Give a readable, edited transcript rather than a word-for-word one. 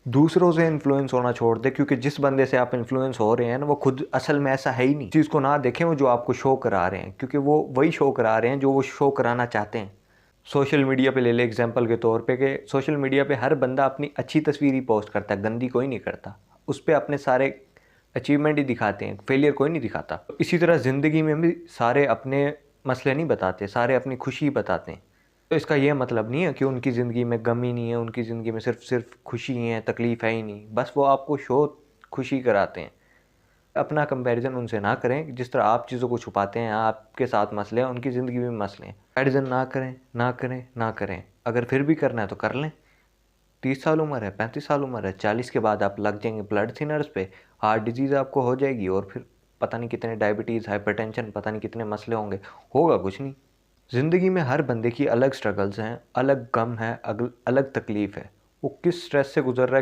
दूसरों से इन्फ्लुएंस होना छोड़ दे, क्योंकि जिस बंदे से आप इन्फ्लुएंस हो रहे हैं ना, वो खुद असल में ऐसा है ही नहीं। चीज़ को ना देखें वो जो आपको शो करा रहे हैं, क्योंकि वो वही शो करा रहे हैं जो वो शो कराना चाहते हैं। सोशल मीडिया पे ले ले एग्जांपल के तौर पे, कि सोशल मीडिया पे हर बंदा अपनी अच्छी तस्वीर ही पोस्ट करता है, गंदी कोई नहीं करता। उस पर अपने सारे अचीवमेंट ही दिखाते हैं, फेलियर कोई नहीं दिखाता। इसी तरह ज़िंदगी में भी सारे अपने मसले नहीं बताते, सारे अपनी खुशी ही बताते हैं। तो इसका ये मतलब नहीं है कि उनकी ज़िंदगी में गम ही नहीं है, उनकी ज़िंदगी में सिर्फ खुशी ही है, तकलीफ़ है ही नहीं। बस वो आपको शो खुशी कराते हैं। अपना कंपैरिजन उनसे ना करें। जिस तरह आप चीज़ों को छुपाते हैं, आपके साथ मसले हैं, उनकी ज़िंदगी में मसले हैं। कंपैरिजन ना करें, ना करें, ना करें। अगर फिर भी करना है तो कर लें। 30 साल उम्र है, 35 साल उम्र है, 40 के बाद आप लग जाएंगे ब्लड थिनर्स पे, हार्ट डिजीज़ आपको हो जाएगी, और फिर पता नहीं कितने डायबिटीज़, हाइपरटेंशन, पता नहीं कितने मसले होंगे। होगा कुछ नहीं। ज़िंदगी में हर बंदे की अलग स्ट्रगल्स हैं, अलग गम है, अलग तकलीफ़ है। वो किस स्ट्रेस से गुजर रहा है,